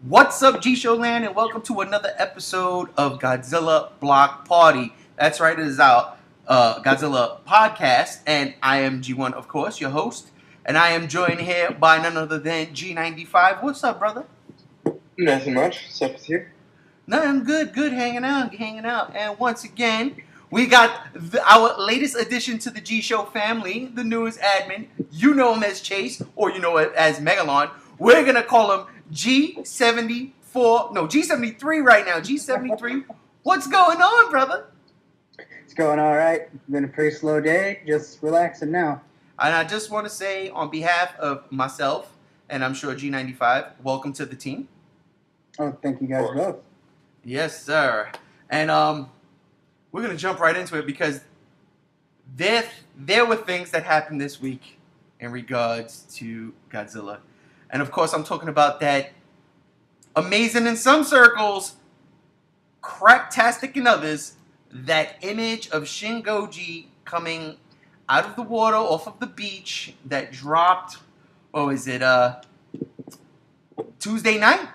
What's up, G Show Land, and welcome to another episode of Godzilla Block Party. That's right, it is our Godzilla podcast, and I am G1, of course, your host, and I am joined here by none other than G95. What's up, brother? Nothing much. What's up with you? Nothing good, hanging out. And once again, we got our latest addition to the G Show family, the newest admin. You know him as Chase, or you know him as Megalon. We're going to call him G73 right now. G73. What's going on, brother? It's going all right. It's been a pretty slow day. Just relaxing now. And I just want to say, on behalf of myself, and I'm sure G95, welcome to the team. Oh, thank you guys both. Yes, sir. And we're going to jump right into it because there were things that happened this week in regards to Godzilla. And of course, I'm talking about that amazing in some circles, cracktastic in others, that image of Shin Gojira coming out of the water off of the beach that dropped, Tuesday night?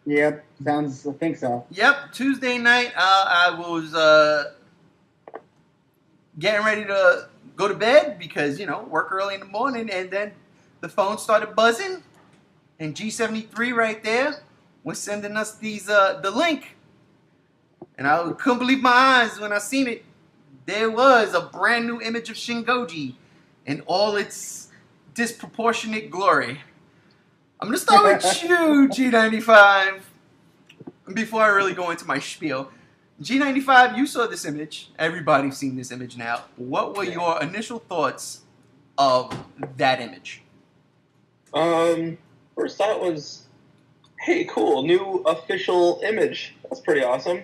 Yep, I think so. Yep, Tuesday night. I was getting ready to go to bed because, work early in the morning, and then the phone started buzzing, and G73 right there was sending us the link. And I couldn't believe my eyes when I seen it. There was a brand new image of Shin Gojira in all its disproportionate glory. I'm going to start with you, G95, before I really go into my spiel. G95, you saw this image. Everybody's seen this image now. What were your initial thoughts of that image? First thought was, hey, cool, new official image. That's pretty awesome.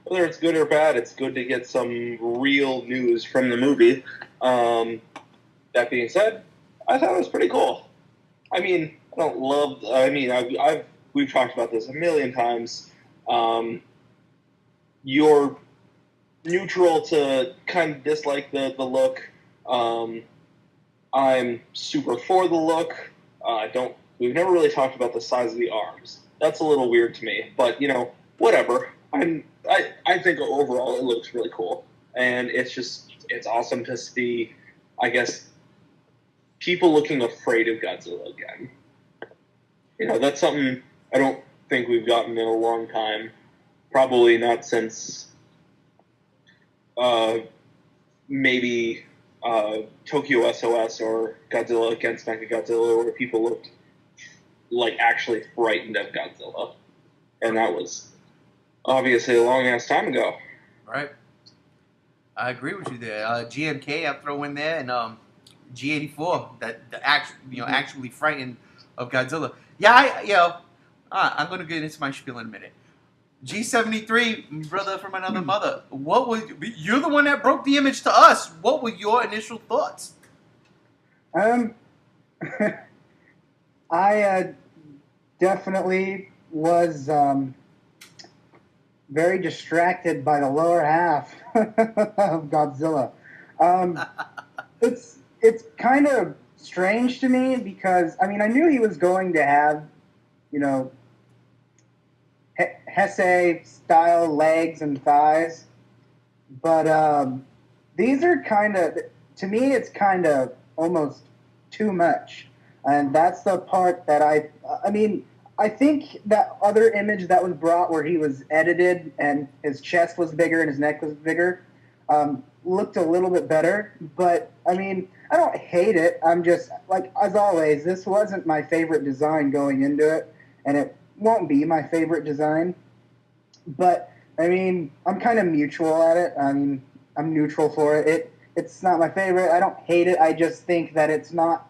Whether it's good or bad, it's good to get some real news from the movie. That being said, I thought it was pretty cool. We've talked about this a million times. You're neutral to kind of dislike the look. I'm super for the look. We've never really talked about the size of the arms. That's a little weird to me, but whatever. I think overall it looks really cool, and it's awesome to see, I guess, people looking afraid of Godzilla again. That's something I don't think we've gotten in a long time. Probably not since maybe Tokyo SOS or Godzilla against Mechagodzilla, where people looked like actually frightened of Godzilla. And that was obviously a long-ass time ago. Right. I agree with you there. GMK, I throw in there, and G84, actually frightened of Godzilla. Yeah, I'm going to get into my spiel in a minute. G73, brother from another mother. You're the one that broke the image to us. What were your initial thoughts? I definitely was very distracted by the lower half of Godzilla. It's kind of strange to me because I knew he was going to have, Heisei-style legs and thighs. But these are to me, it's kind of almost too much. And that's the part that I think that other image that was brought where he was edited and his chest was bigger and his neck was bigger looked a little bit better. But, I don't hate it. I'm just, as always, this wasn't my favorite design going into it. And it won't be my favorite design, but I'm kind of mutual at it. I'm neutral for it. It's not my favorite. I don't hate it. I just think that it's not.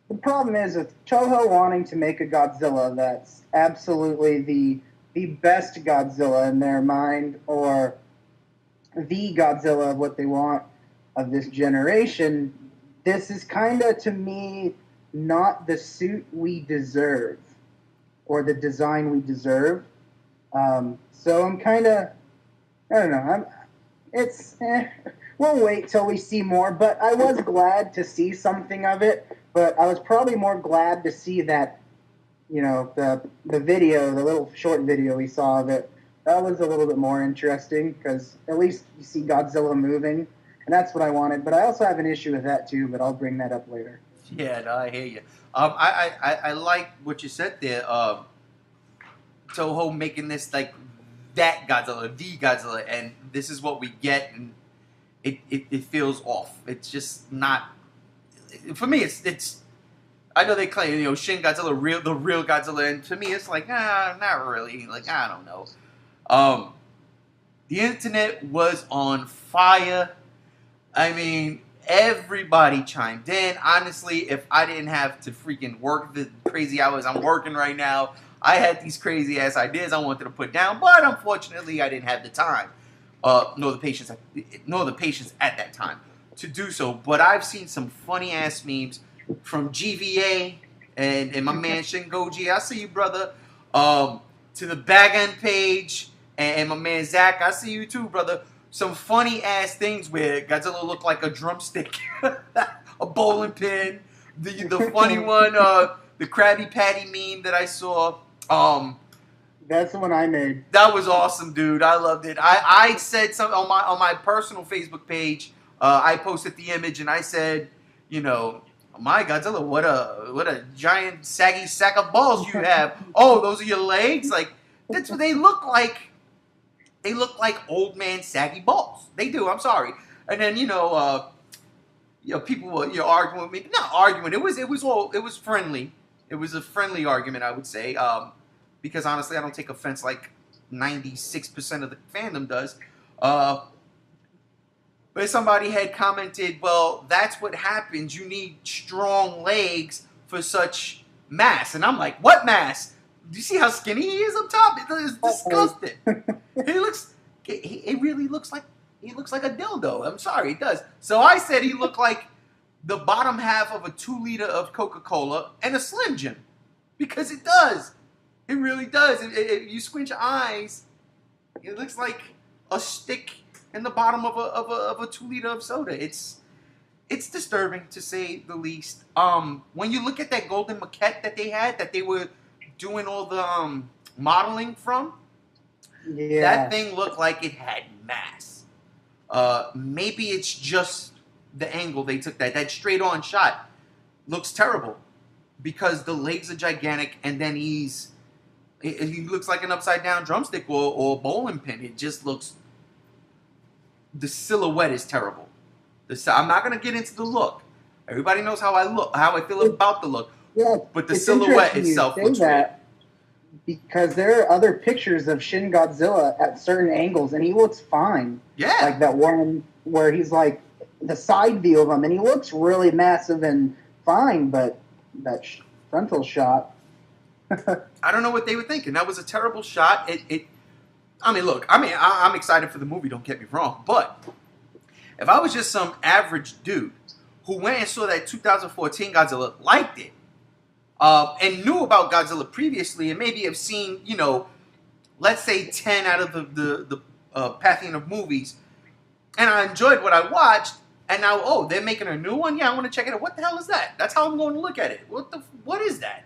The problem is with Toho wanting to make a Godzilla that's absolutely the best Godzilla in their mind, or the Godzilla of what they want of this generation. This is kind of, to me, not the suit we deserve, or the design we deserve. So I'm kind of, I don't know. We'll wait till we see more. But I was glad to see something of it. But I was probably more glad to see that the video, the little short video we saw of it, that was a little bit more interesting because at least you see Godzilla moving, and that's what I wanted. But I also have an issue with that too, but I'll bring that up later. Yeah, no, I hear you. I like what you said there. Toho making this like that Godzilla, the Godzilla, and this is what we get, and it feels off. It's just not. For me, it's. I know they claim Shin Godzilla, the real Godzilla, and to me it's like not really. Like I don't know. The internet was on fire. I mean, everybody chimed in. Honestly, if I didn't have to freaking work the crazy hours I'm working right now, I had these crazy ass ideas I wanted to put down, but unfortunately, I didn't have the time, nor the patience at that time to do so. But I've seen some funny ass memes from GVA and my man Shin Gojira. I see you, brother. To the Bag End page and my man Zach. I see you too, brother. Some funny ass things where Godzilla looked like a drumstick, a bowling pin. The funny one, the Krabby Patty meme that I saw. That's the one I made. That was awesome, dude. I loved it. I said something on my personal Facebook page. I posted the image and I said, my Godzilla, what a giant saggy sack of balls you have. Oh, those are your legs? Like that's what they look like. They look like old man saggy balls. They do. I'm sorry. And then people were arguing with me. Not arguing. It was friendly. It was a friendly argument, I would say. Because honestly, I don't take offense like 96% of the fandom does. But somebody had commented, well, that's what happens. You need strong legs for such mass. And I'm like, what mass? Do you see how skinny he is up top? It's disgusting. He really looks like a dildo. I'm sorry, it does. So I said he looked like the bottom half of a 2 liter of Coca-Cola and a Slim Jim. Because it does. It really does. If you squint your eyes, it looks like a stick in the bottom of a 2 liter of soda. It's disturbing to say the least. When you look at that golden maquette that they had, that they were doing all the modeling from, that thing looked like it had mass. Maybe it's just the angle they took that straight on shot looks terrible because the legs are gigantic, and then he looks like an upside down drumstick or bowling pin. It just looks. The silhouette is terrible. I'm not going to get into the look. Everybody knows how I feel about the look. Yeah, but the silhouette itself looks weird. Because there are other pictures of Shin Godzilla at certain angles, and he looks fine. Yeah. Like that one where he's like the side view of him, and he looks really massive and fine, but that frontal shot. I don't know what they were thinking. That was a terrible shot. I'm excited for the movie, don't get me wrong, but if I was just some average dude who went and saw that 2014 Godzilla, liked it, and knew about Godzilla previously, and maybe have seen, let's say 10 out of the pantheon of movies, and I enjoyed what I watched, and now, they're making a new one? Yeah, I want to check it out. What the hell is that? That's how I'm going to look at it. What is that?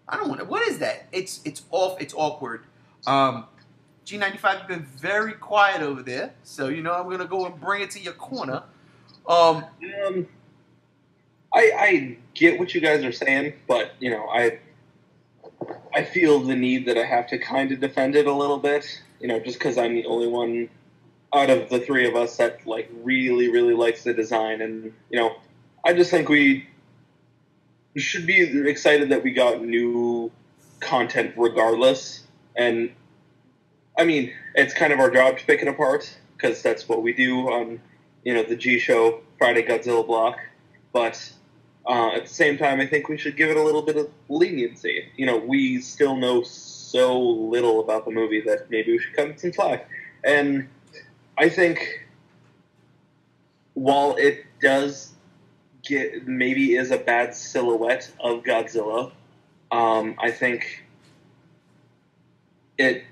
I don't want to. What is that? It's off. It's awkward. G95, you've been very quiet over there, so I'm gonna go and bring it to your corner. I get what you guys are saying, but I feel the need that I have to kind of defend it a little bit. Just because I'm the only one out of the three of us that really, really likes the design, and I just think we should be excited that we got new content regardless. And I mean, it's kind of our job to pick it apart because that's what we do on the G Show Friday Godzilla block. But at the same time, I think we should give it a little bit of leniency. We still know so little about the movie that maybe we should cut it some slack. And I think while it does maybe is a bad silhouette of Godzilla, I think it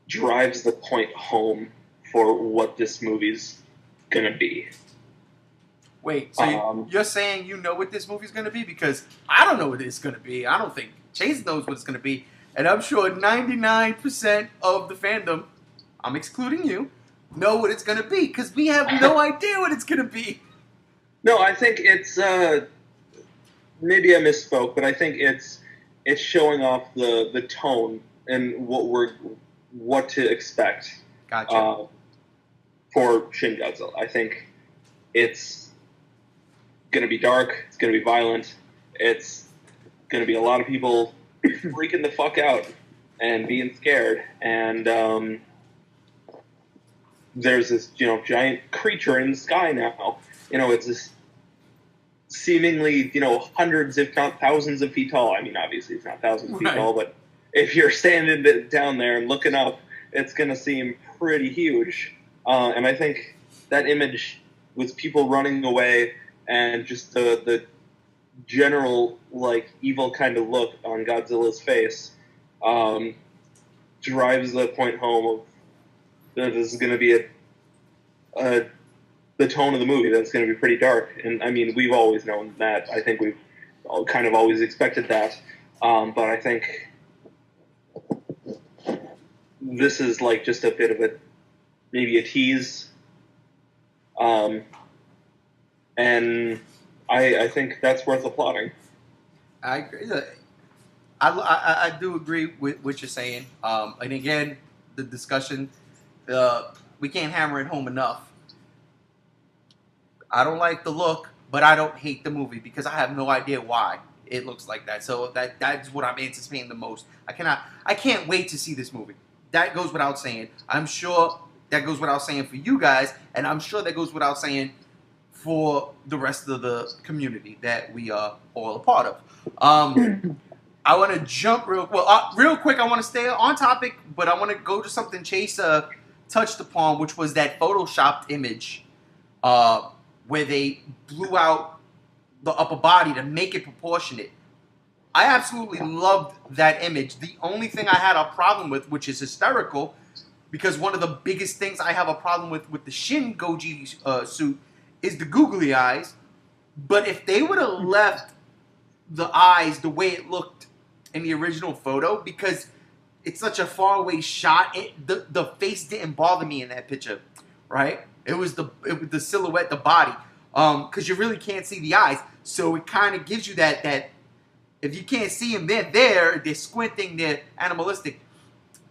drives the point home for what this movie's gonna be. Wait, so you're saying you know what this movie's gonna be? Because I don't know what it's gonna be. I don't think Chase knows what it's going to be. And I'm sure 99% of the fandom, I'm excluding you, know what it's going to be. Because we have no idea what it's going to be. No, I think it's, maybe I misspoke, but I think it's showing off the tone and what to expect. Gotcha. For Shin Godzilla. I think it's going to be dark. It's going to be violent. It's going to be a lot of people freaking the fuck out and being scared. And there's this, giant creature in the sky now. It's this seemingly, hundreds, if not thousands of feet tall. I mean, obviously it's not thousands of feet tall, but if you're standing down there and looking up, it's going to seem pretty huge. And I think that image with people running away and just the general, evil kind of look on Godzilla's face drives the point home of that this is going to be the tone of the movie that's going to be pretty dark. And, I mean, we've always known that. I think we've kind of always expected that. But I think this is, just a bit of maybe a tease. And I think that's worth applauding. I agree. I do agree with what you're saying. And again, the discussion, we can't hammer it home enough. I don't like the look, but I don't hate the movie because I have no idea why it looks like that. So that's what I'm anticipating the most. I can't wait to see this movie. That goes without saying. I'm sure that goes without saying for you guys, and I'm sure that goes without saying for the rest of the community that we are all a part of. I want to jump real quick. I want to stay on topic, but I want to go to something Chase touched upon, which was that photoshopped image where they blew out the upper body to make it proportionate. I absolutely loved that image. The only thing I had a problem with, which is hysterical, because one of the biggest things I have a problem with the Shin Gojira suit is the googly eyes. But if they would have left the eyes the way it looked in the original photo, because it's such a far away shot, the face didn't bother me in that picture, right? It was the silhouette, the body, because you really can't see the eyes. So it kind of gives you that if you can't see them, they're squinting, they're animalistic.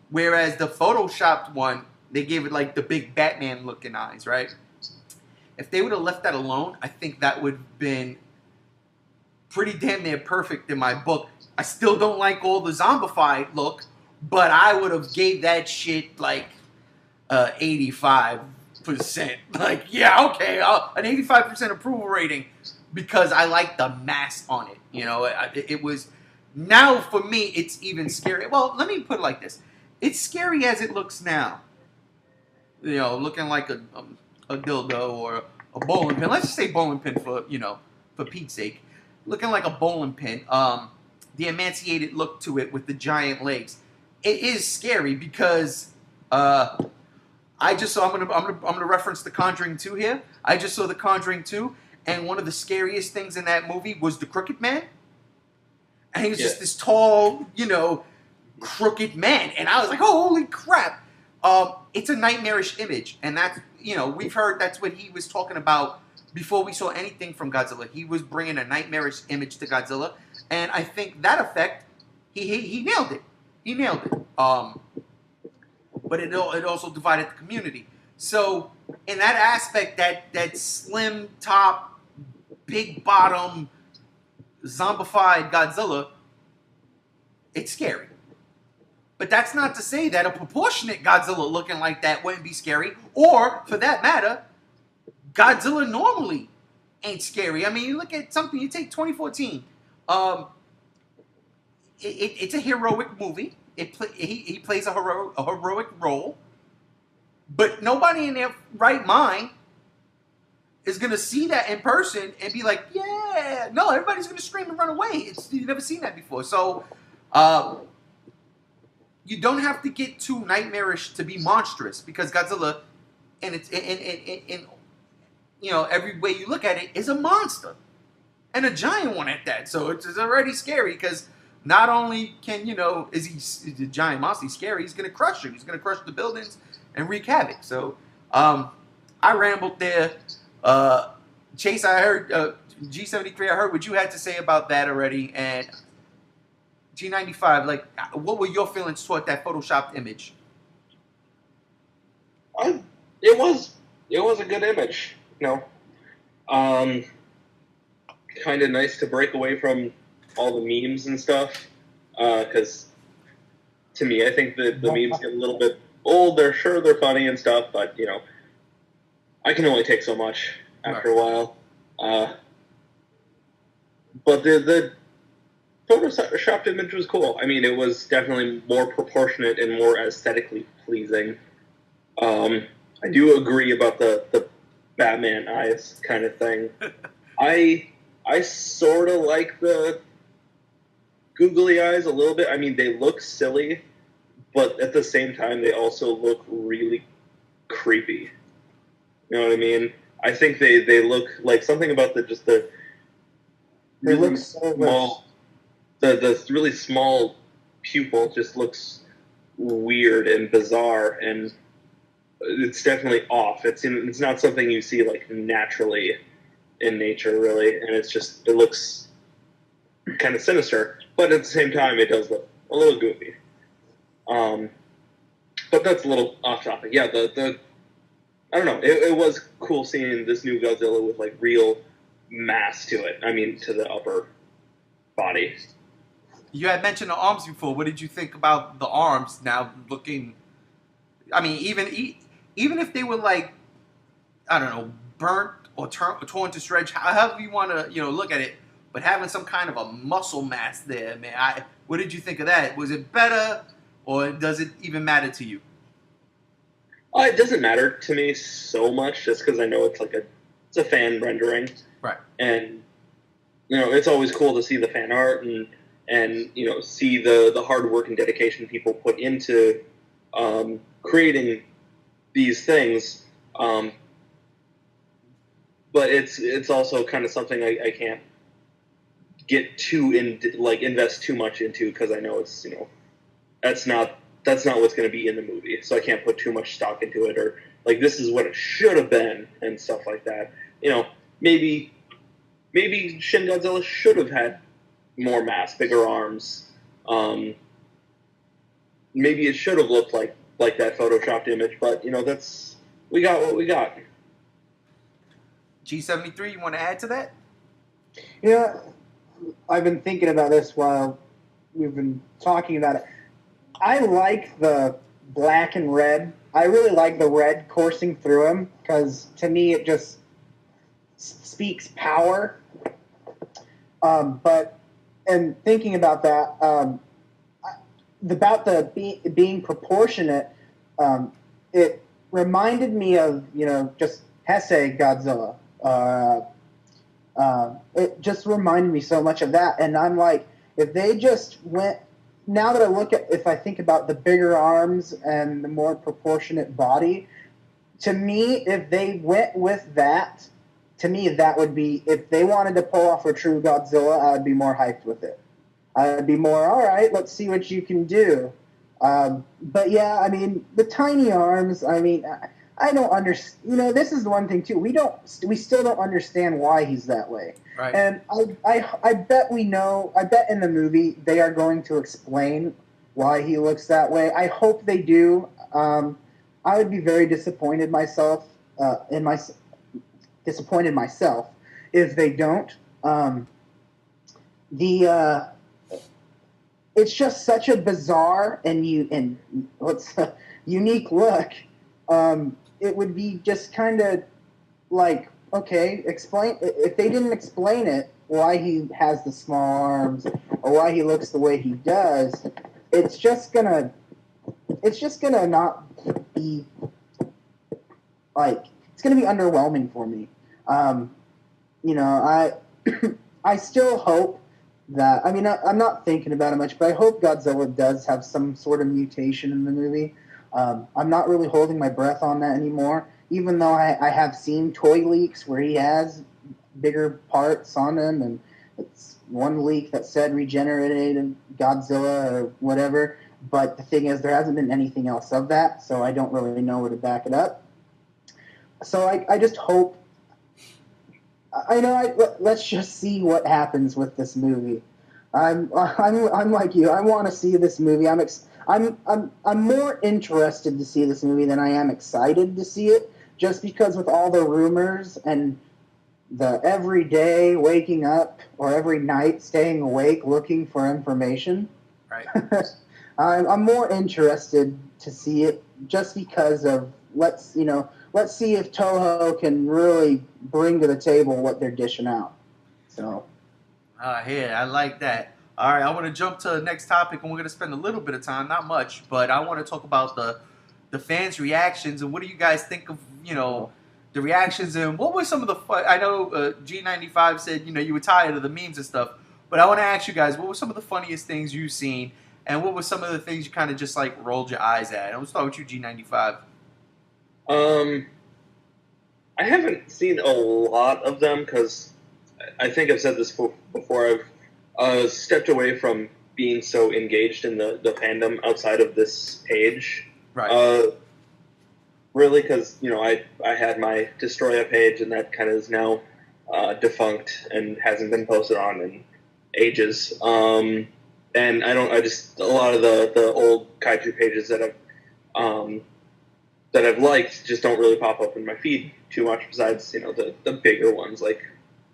Whereas the photoshopped one, they gave it like the big Batman looking eyes, right? If they would have left that alone, I think that would have been pretty damn near perfect in my book. I still don't like all the zombified look, but I would have gave that shit 85%. Like, yeah, okay, an 85% approval rating because I like the mask on it. It was, now for me, it's even scary. Well, let me put it like this. It's scary as it looks now. Looking like a dildo or a bowling pin. Let's just say bowling pin for Pete's sake. Looking like a bowling pin. The emaciated look to it with the giant legs. It is scary because I just saw. I'm gonna reference The Conjuring 2 here. I just saw The Conjuring 2, and one of the scariest things in that movie was the crooked man. And he was just this tall, crooked man, and I was like, oh, holy crap! It's a nightmarish image, and that's we've heard that's what he was talking about before we saw anything from Godzilla. He was bringing a nightmarish image to Godzilla, and I think that effect he nailed it. He nailed it. But it also divided the community. So in that aspect, that slim top, big bottom, zombified Godzilla, it's scary. But that's not to say that a proportionate Godzilla looking like that wouldn't be scary. Or, for that matter, Godzilla normally ain't scary. I mean, you look at something, you take 2014. It's a heroic movie. He plays a heroic role. But nobody in their right mind is going to see that in person and be like, yeah. No, everybody's going to scream and run away. You've never seen that before. So, you don't have to get too nightmarish to be monstrous, because Godzilla, and it's in every way you look at it, is a monster, and a giant one at that. So it's already scary because not only can is he the giant monster? He's scary. He's gonna crush you. He's gonna crush the buildings and wreak havoc. So, I rambled there. Chase, I heard G73. I heard what you had to say about that already, and G95. Like, what were your feelings toward that photoshopped image? It was a good image. Kind of nice to break away from all the memes and stuff. Because to me, I think that the memes get a little bit old. They're funny and stuff, but I can only take so much after a while. But the photoshopped image was cool. I mean, it was definitely more proportionate and more aesthetically pleasing. I do agree about the Batman eyes kind of thing. I sort of like the googly eyes a little bit. I mean, they look silly, but at the same time, they also look really creepy. You know what I mean? I think they look like something about the really small, the really small pupil just looks weird and bizarre, and it's definitely off. It's not something you see like naturally in nature, really, and it looks kind of sinister, but at the same time, it does look a little goofy. But that's a little off topic. Yeah, I don't know. It was cool seeing this new Godzilla with like real mass to it. I mean, to the upper body. You had mentioned the arms before. What did you think about the arms now looking? I mean, even if they were like, I don't know, burnt or torn to shreds, however you want to look at it, but having some kind of a muscle mass there, man. What did you think of that? Was it better, or does it even matter to you? It doesn't matter to me so much, just because I know it's a fan rendering, right? And it's always cool to see the fan art and see the hard work and dedication people put into creating these things. But it's also kind of something I can't get invest too much into, because I know it's that's not what's going to be in the movie, so I can't put too much stock into it, or like this is what it should have been and stuff like that. Maybe Shin Godzilla should have had more mass, bigger arms. Maybe it should have looked like that photoshopped image, but we got what we got. G73, you want to add to that? Yeah, I've been thinking about this while we've been talking about it. I like the black and red. I really like the red coursing through him, because to me it just speaks power. And thinking about that, about the being proportionate, it reminded me of just Heisei Godzilla. It just reminded me so much of that, and I'm like, if they just went. Now that if I think about the bigger arms and the more proportionate body, to me, if they went with that, to me that would be, if they wanted to pull off a true Godzilla, I would be more hyped with it. I would be more, all right, let's see what you can do. But yeah, I mean, the tiny arms, I mean, I don't understand. This is the one thing too. We still don't understand why he's that way. Right. And I bet we know. I bet in the movie they are going to explain why he looks that way. I hope they do. I would be very disappointed myself if they don't. It's just such a bizarre and unique look. It would be just kind of like, okay, explain. If they didn't explain it, why he has the small arms or why he looks the way he does, it's just gonna not be like, it's gonna be underwhelming for me. I still hope that, I mean, I'm not thinking about it much, but I hope Godzilla does have some sort of mutation in the movie. I'm not really holding my breath on that anymore, even though I have seen toy leaks where he has bigger parts on him, and one leak that said regenerated Godzilla or whatever. But the thing is, there hasn't been anything else of that, so I don't really know where to back it up. So I just hope. Let's just see what happens with this movie. I'm like you. I want to see this movie. I'm more interested to see this movie than I am excited to see it, just because with all the rumors and the every day waking up or every night staying awake looking for information. Right. I'm more interested to see it just because of let's see if Toho can really bring to the table what they're dishing out. So. I like that. All right, I want to jump to the next topic, and we're going to spend a little bit of time, not much, but I want to talk about the fans' reactions and what do you guys think of, the reactions and what were some of the fun. I know G95 said, you were tired of the memes and stuff, but I want to ask you guys, what were some of the funniest things you've seen, and what were some of the things you kind of just like rolled your eyes at? And we'll start with you, G95. I haven't seen a lot of them because I think I've said this before. I've stepped away from being so engaged in the fandom outside of this page. Right. Really, because I had my Destroya page, and that kind of is now defunct and hasn't been posted on in ages. And I just a lot of the old kaiju pages that I've liked just don't really pop up in my feed too much. Besides, the bigger ones like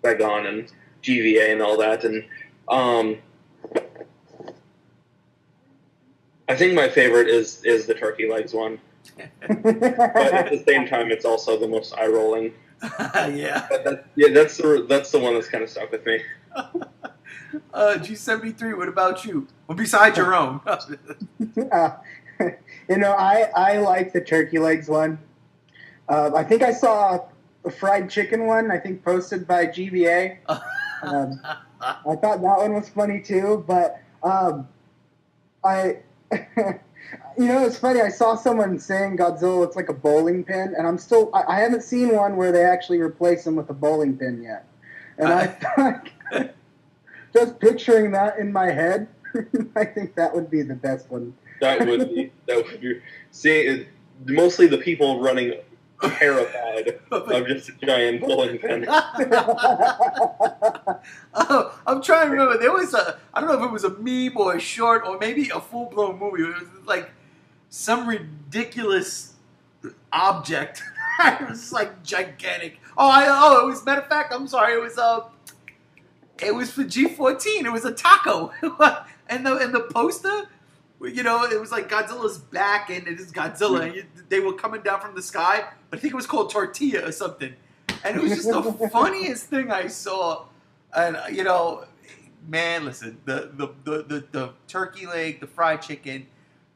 Bagon and GVA and all that, and I think my favorite is the turkey legs one. But at the same time, it's also the most eye-rolling. Yeah. That's the one that's kind of stuck with me. G73, what about you? Well, besides your own. I like the turkey legs one. I think I saw a fried chicken one, I think posted by GVA. I thought that one was funny too, but it's funny. I saw someone saying Godzilla looks like a bowling pin, and I haven't seen one where they actually replace him with a bowling pin yet. And I thought, just picturing that in my head, I think that would be the best one. That would be. Seeing mostly the people running terrified of just a giant bowling pin. I'm trying to remember. There was I don't know if it was a meme or a short or maybe a full-blown movie. It was like some ridiculous object. It was like gigantic. It was, matter of fact, I'm sorry. It was for G14. It was a taco. and the poster, it was like Godzilla's back, and it is Godzilla. And they were coming down from the sky, but I think it was called Tortilla or something. And it was just the funniest thing I saw. And man, listen, the turkey leg, the fried chicken,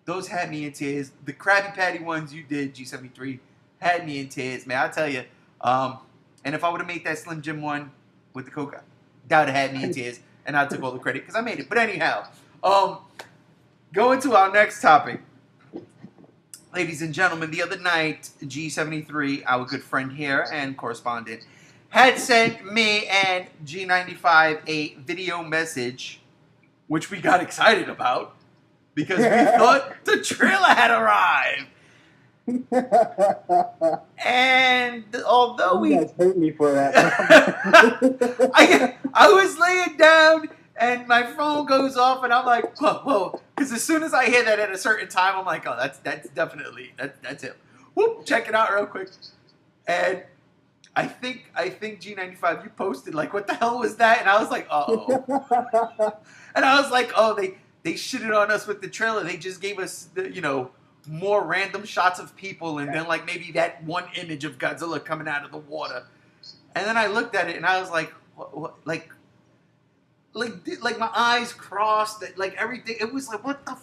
those had me in tears. The Krabby Patty ones you did, G73, had me in tears, man. I tell you. And if I would have made that Slim Jim one with the Coke, that would have had me in tears, and I took all the credit because I made it. But anyhow, going to our next topic. Ladies and gentlemen, the other night, G73, our good friend here and correspondent, had sent me and G95 a video message, which we got excited about because we thought the trailer had arrived. And although you guys hate me for that. I was laying down and my phone goes off and I'm like, whoa. Because as soon as I hear that at a certain time, I'm like, oh, that's definitely, that's it. Whoop, check it out real quick. And I think G95, you posted, like, what the hell was that? And I was like, uh-oh. And I was like, oh, they shitted on us with the trailer. They just gave us, more random shots of people and then, like, maybe that one image of Godzilla coming out of the water. And then I looked at it and I was like, what like my eyes crossed, like everything. It was like, what the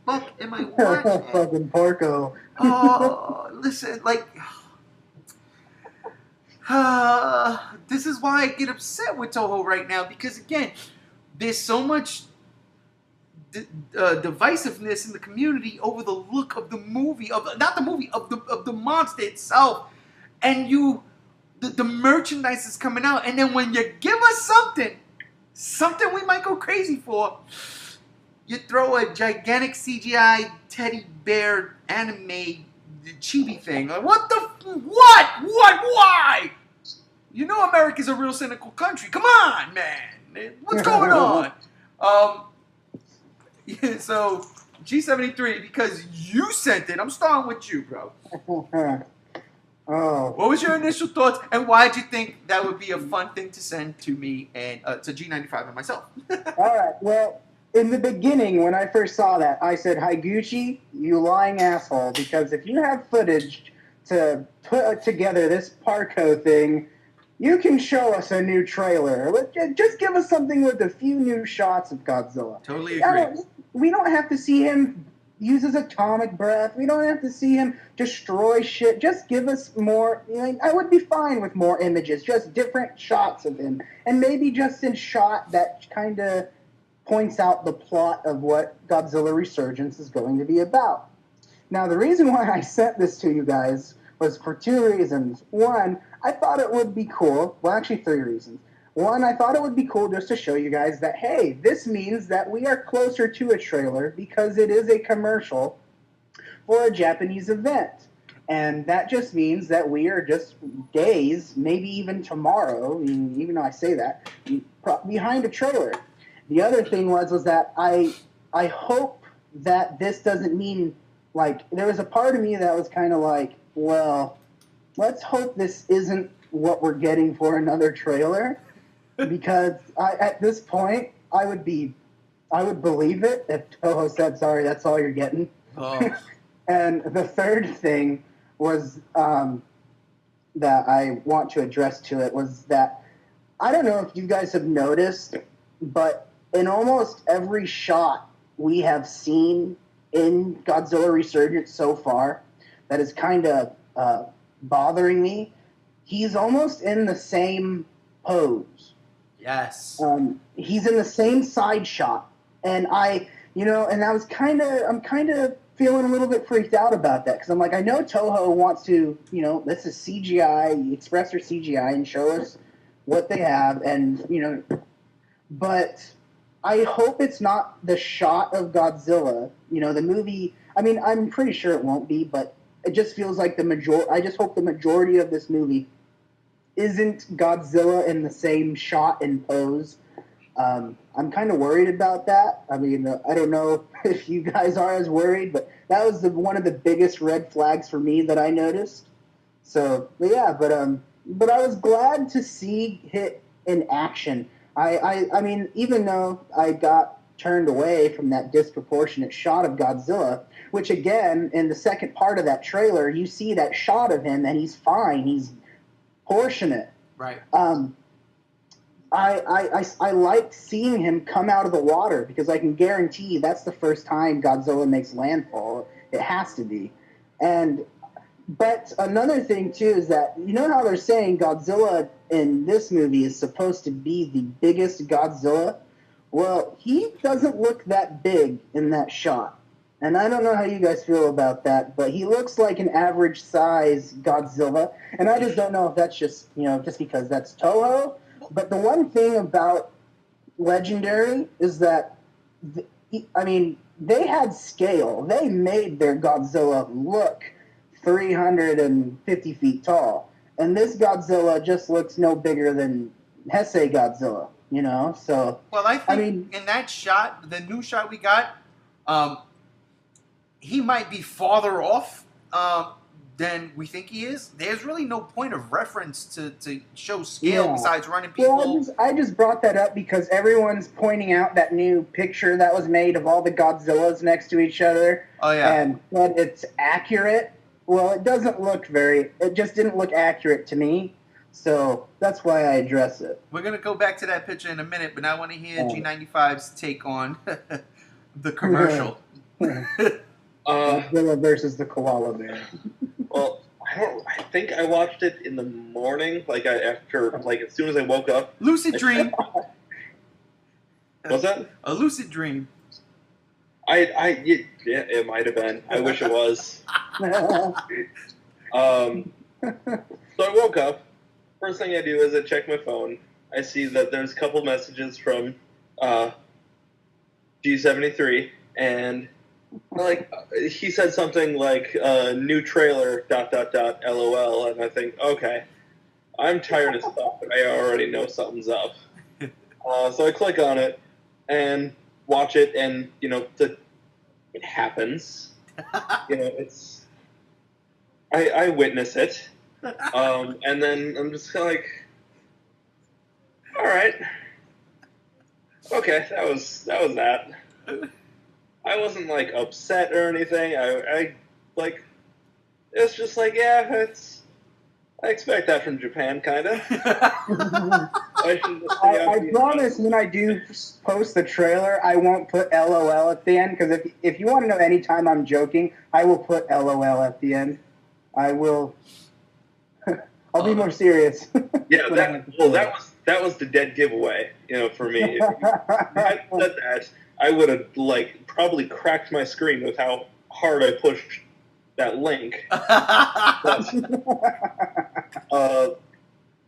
fuck am I watching? Fucking Porco. Oh, listen, like, this is why I get upset with Toho right now, because again, there's so much divisiveness in the community over the look of the movie, of the monster itself, and the merchandise is coming out, and then when you give us something we might go crazy for. You throw a gigantic CGI teddy bear anime chibi thing. Like, what the? What? Why? You know America's a real cynical country. Come on, man. What's going on? Yeah, so G73, because you sent it. I'm starting with you, bro. Oh. What was your initial thoughts, and why did you think that would be a fun thing to send to me and to G95 and myself? All right. Well, in the beginning, when I first saw that, I said, "Higuchi, you lying asshole!" Because if you have footage to put together this Parco thing, you can show us a new trailer. Just give us something with a few new shots of Godzilla. Totally agree. We don't have to see him use his atomic breath. We don't have to see him destroy shit. Just give us more. I would be fine with more images, just different shots of him. And maybe just in shot that kind of points out the plot of what Godzilla Resurgence is going to be about. Now, the reason why I sent this to you guys was for two reasons. One, I thought it would be cool. Well, actually, three reasons. One, I thought it would be cool just to show you guys that, hey, this means that we are closer to a trailer because it is a commercial for a Japanese event. And that just means that we are just days, maybe even tomorrow, even though I say that, behind a trailer. The other thing was that I hope that this doesn't mean, like, there was a part of me that was kind of like, well, let's hope this isn't what we're getting for another trailer. Because at this point, I would believe it if Toho said, "Sorry, that's all you're getting." Oh. And the third thing was that I want to address to it was that I don't know if you guys have noticed, but in almost every shot we have seen in Godzilla Resurgence so far, that is kind of bothering me. He's almost in the same pose. Yes. He's in the same side shot, and I'm kind of feeling a little bit freaked out about that because I'm like, I know Toho wants to, this is CGI, express their CGI and show us what they have, and but I hope it's not the shot of Godzilla. The movie. I mean, I'm pretty sure it won't be, but it just feels like I just hope the majority of this movie isn't Godzilla in the same shot and pose. I'm kind of worried about that. I mean, I don't know if you guys are as worried, but that was one of the biggest red flags for me that I noticed. So, but I was glad to see it in action. I mean, even though I got turned away from that disproportionate shot of Godzilla, which again, in the second part of that trailer, you see that shot of him and he's fine. He's proportionate. Right. I liked seeing him come out of the water because I can guarantee that's the first time Godzilla makes landfall. It has to be. But another thing too is that how they're saying Godzilla in this movie is supposed to be the biggest Godzilla? Well, he doesn't look that big in that shot. And I don't know how you guys feel about that, but he looks like an average size Godzilla. And I just don't know if that's just because that's Toho. But the one thing about Legendary is that, they had scale. They made their Godzilla look 350 feet tall. And this Godzilla just looks no bigger than Heisei Godzilla, So, well, I think in that shot, the new shot we got, he might be farther off than we think he is. There's really no point of reference to show scale besides running people. Well, I just brought that up because everyone's pointing out that new picture that was made of all the Godzillas next to each other. Oh, yeah. And but it's accurate. Well, it just didn't look accurate to me. So that's why I address it. We're going to go back to that picture in a minute, but I want to hear G95's take on the commercial. Godzilla versus the koala bear. Well, I think I watched it in the morning, as soon as I woke up. Lucid dream. What's that? A lucid dream. It might have been. I wish it was. So I woke up. First thing I do is I check my phone. I see that there's a couple messages from G73, and like he said something like "new trailer ... LOL," and I think, okay, I'm tired of stuff, but I already know something's up. So I click on it and watch it, and it happens. It's I witness it, and then I'm just kind of like, all right, okay, that was that. I wasn't like upset or anything. I like it's just like, yeah, I expect that from Japan, kind of. I promise when I do post the trailer, I won't put LOL at the end, because if you want to know any time I'm joking, I will put LOL at the end. I will. I'll be more serious. Yeah, that was the dead giveaway, for me. If you had said that, I would have like probably cracked my screen with how hard I pushed that link. But,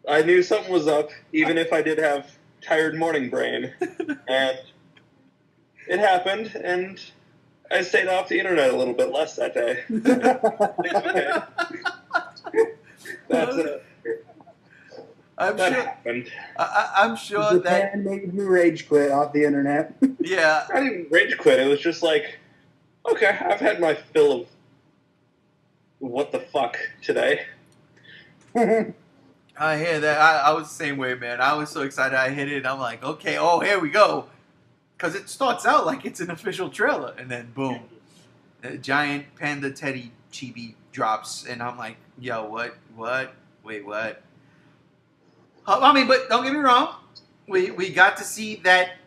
I knew something was up, even if I did have tired morning brain, and it happened, and I stayed off the internet a little bit less that day. That's it. I'm sure Japan made me rage quit off the internet. Yeah. I didn't rage quit. It was just like, okay, I've had my fill of what the fuck today. I hear that. I was the same way, man. I was so excited. I hit it, and I'm like, okay, oh, here we go. Because it starts out like it's an official trailer, and then boom, a giant panda teddy chibi drops, and I'm like, yo, what? Wait, what? I mean, but don't get me wrong. We got to see that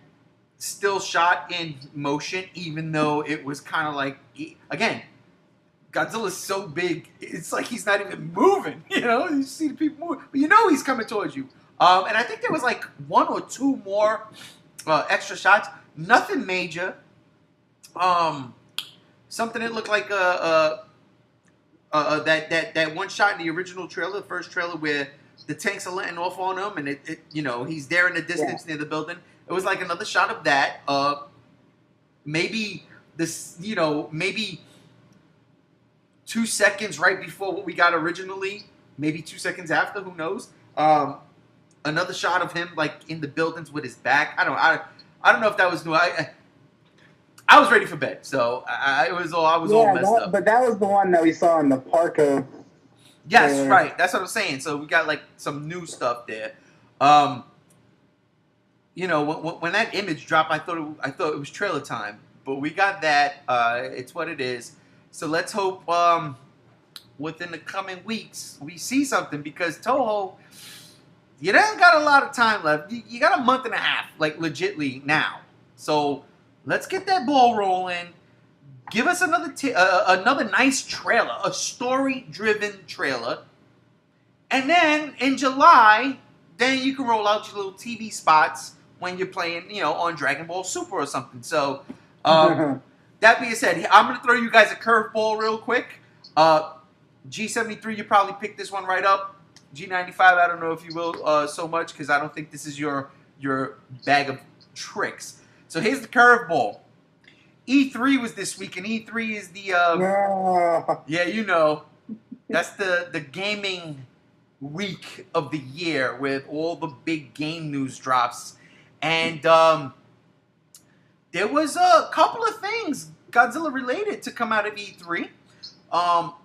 still shot in motion, even though it was kind of like, again, Godzilla's so big, it's like he's not even moving. You see the people move, but he's coming towards you. And I think there was like one or two more extra shots. Nothing major. Something that looked like that one shot in the original trailer, the first trailer, where the tanks are letting off on him, and he's there in the distance near the building. It was like another shot of that. Maybe this, maybe 2 seconds right before what we got originally, maybe 2 seconds after, who knows? Another shot of him like in the buildings with his back. I don't know if that was new. I was ready for bed, so I was all messed up. But that was the one that we saw in the Parko. Yes, right. That's what I'm saying. So we got like some new stuff there. When that image dropped, I thought it was trailer time, but we got that. It's what it is. So let's hope within the coming weeks we see something, because Toho, you don't got a lot of time left. You got a month and a half, like legitly now. So let's get that ball rolling. Give us another nice trailer, a story-driven trailer, and then in July, then you can roll out your little TV spots when you're playing, on Dragon Ball Super or something. So. That being said, I'm going to throw you guys a curveball real quick. G73, you probably picked this one right up. G95, I don't know if you will so much, because I don't think this is your bag of tricks. So here's the curveball. E3 was this week, and E3 is the... that's the gaming week of the year with all the big game news drops. And... there was a couple of things Godzilla related to come out of E3. I'll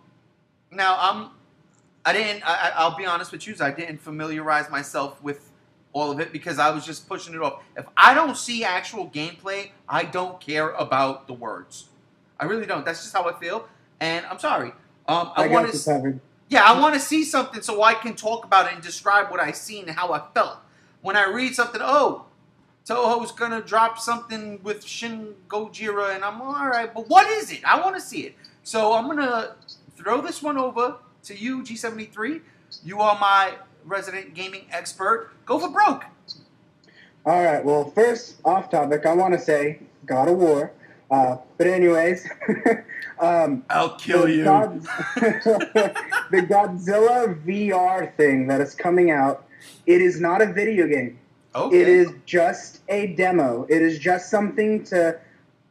be honest with you, I didn't familiarize myself with all of it because I was just pushing it off. If I don't see actual gameplay, I don't care about the words. I really don't. That's just how I feel, and I'm sorry. I want to see something so I can talk about it and describe what I seen and how I felt. When I read something, Toho's gonna drop something with Shin Gojira, and I'm all right, but what is it? I want to see it. So I'm gonna throw this one over to you, G73. You are my resident gaming expert. Go for broke. All right. Well, first off topic, I want to say God of War. But anyways, I'll kill you. The Godzilla VR thing that is coming out. It is not a video game. Okay. It is just a demo. It is just something to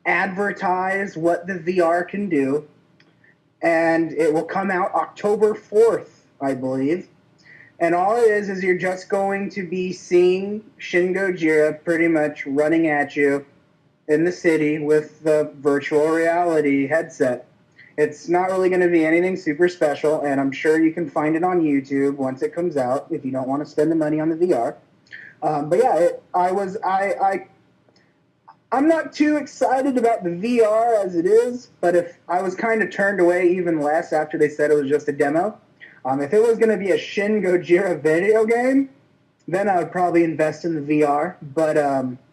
advertise what the VR can do. And it will come out October 4th, I believe. And all it is you're just going to be seeing Shin Gojira pretty much running at you in the city with the virtual reality headset. It's not really going to be anything super special, and I'm sure you can find it on YouTube once it comes out if you don't want to spend the money on the VR. But yeah, I'm not too excited about the VR as it is, but if I was kind of turned away even less after they said it was just a demo. If it was going to be a Shin Gojira video game, then I would probably invest in the VR. But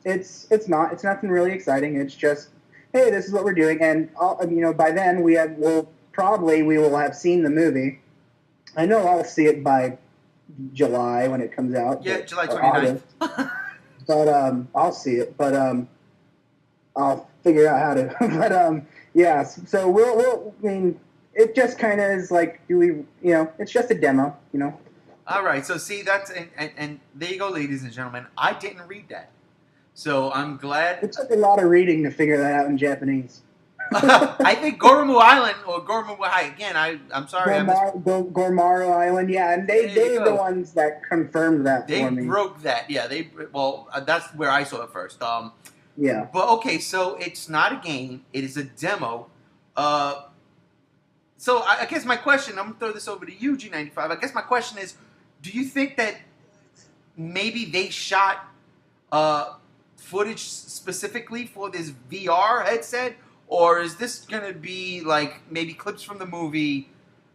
it's not. It's nothing really exciting. It's just, hey, this is what we're doing, and by then we will have seen the movie. I know I'll see it by July when it comes out. Yeah, July 29th. But I'll see it. But I'll figure out how to. But yeah. So we'll. I mean, it just kind of is like, it's just a demo. All right. So see, that's and there you go, ladies and gentlemen. I didn't read that, so I'm glad. It took a lot of reading to figure that out in Japanese. I think Goromu Island or Goromu High again. I'm sorry. Gormaro Island, yeah, and they're the ones that confirmed that for me. They broke that, yeah. That's where I saw it first. Yeah. But okay, so it's not a game; it is a demo. So I guess my question, I'm gonna throw this over to you, G95. I guess my question is, do you think that maybe they shot footage specifically for this VR headset? Or is this going to be like maybe clips from the movie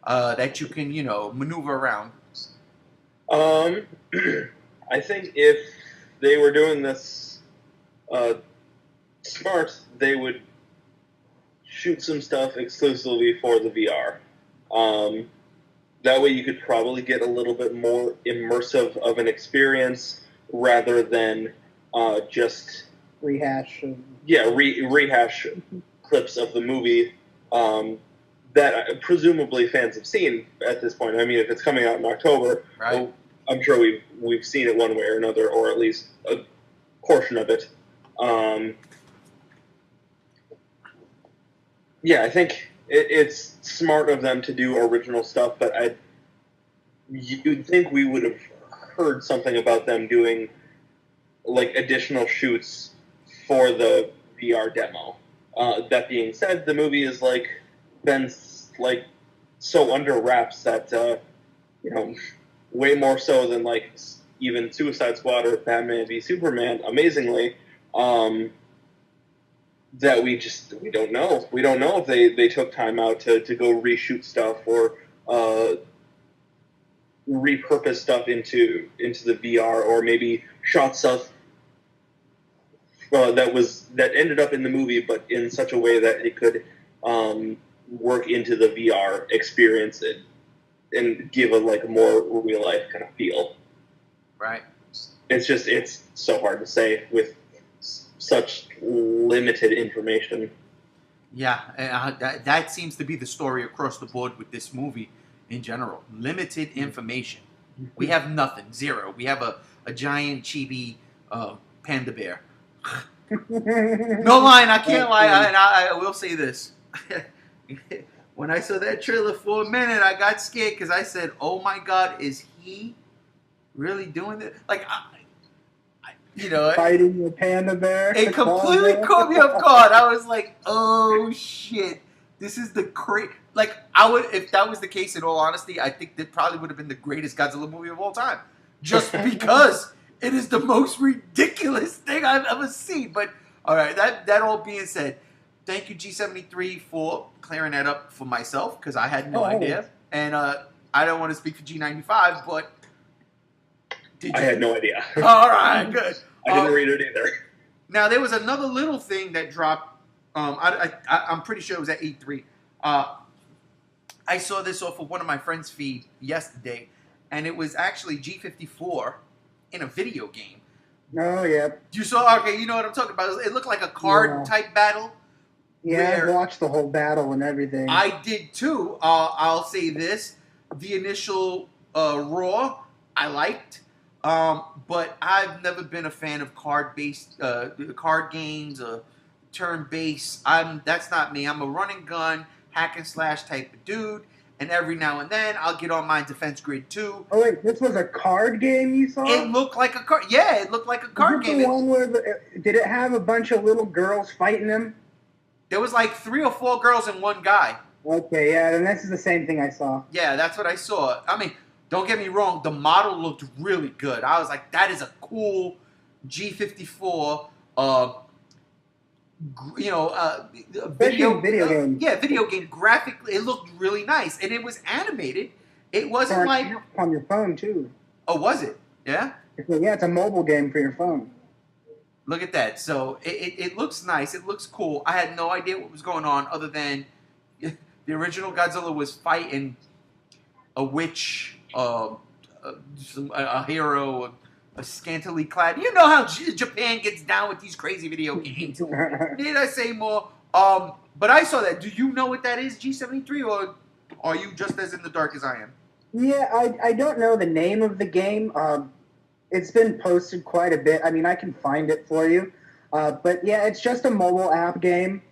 that you can, maneuver around? I think if they were doing this smart, they would shoot some stuff exclusively for the VR. That way you could probably get a little bit more immersive of an experience rather than just... rehash. Rehash clips of the movie that presumably fans have seen at this point. I mean, if it's coming out in October, right. Well, I'm sure we've seen it one way or another, or at least a portion of it. Yeah, I think it's smart of them to do original stuff, but you'd think we would have heard something about them doing like additional shoots for the VR demo. That being said, the movie is been so under wraps that way more so than even Suicide Squad or Batman v Superman. Amazingly, that we don't know. We don't know if they took time out to go reshoot stuff or repurpose stuff into the VR, or maybe shot stuff that ended up in the movie, but in such a way that it could work into the VR experience and give a more real life kind of feel. Right. It's so hard to say with such limited information. Yeah, that seems to be the story across the board with this movie in general. Limited information. We have nothing, zero. We have a giant chibi panda bear. No line, I can't lie, and I will say this. When I saw that trailer for a minute, I got scared because I said, "Oh my God, is he really doing this?" Fighting the panda bear. It completely caught me off guard. I was like, "Oh shit, this is the if that was the case, in all honesty, I think that probably would have been the greatest Godzilla movie of all time, just because. It is the most ridiculous thing I've ever seen. But, all right, that all being said, thank you, G73, for clearing that up for myself, because I had no idea. And I don't want to speak for G95, but I had no idea. All right, good. I didn't read it either. Now, there was another little thing that dropped. I'm pretty sure it was at E3. I saw this off of one of my friends' feed yesterday, and it was actually G54 in a video game. Oh, yeah. You saw? Okay, you know what I'm talking about. It looked like a card-type battle. Yeah, I watched the whole battle and everything. I did, too. I'll say this. The initial Raw, I liked. But I've never been a fan of card-based card games or turn-based. That's not me. I'm a run and gun, hack and slash type of dude. And every now and then, I'll get on my Defense Grid 2. Oh wait, this was a card game you saw? It looked like a card. Yeah, it looked like a card Is it game. the one where did it have a bunch of little girls fighting them? There was like 3 or 4 girls and 1 guy. Okay, yeah, then this is the same thing I saw. Yeah, that's what I saw. I mean, don't get me wrong. The model looked really good. I was like, that is a cool G54. Video game. Yeah, video game. Graphically, it looked really nice, and it was animated. It wasn't like on your phone too. Oh, was it? Yeah. Yeah, it's a mobile game for your phone. Look at that. So it looks nice. It looks cool. I had no idea what was going on other than the original Godzilla was fighting a witch, a hero, a scantily clad. You know how Japan gets down with these crazy video games. Need I say more? But I saw that. Do you know what that is, G73, or are you just as in the dark as I am? Yeah, I don't know the name of the game. It's been posted quite a bit. I mean, I can find it for you. But yeah, it's just a mobile app game.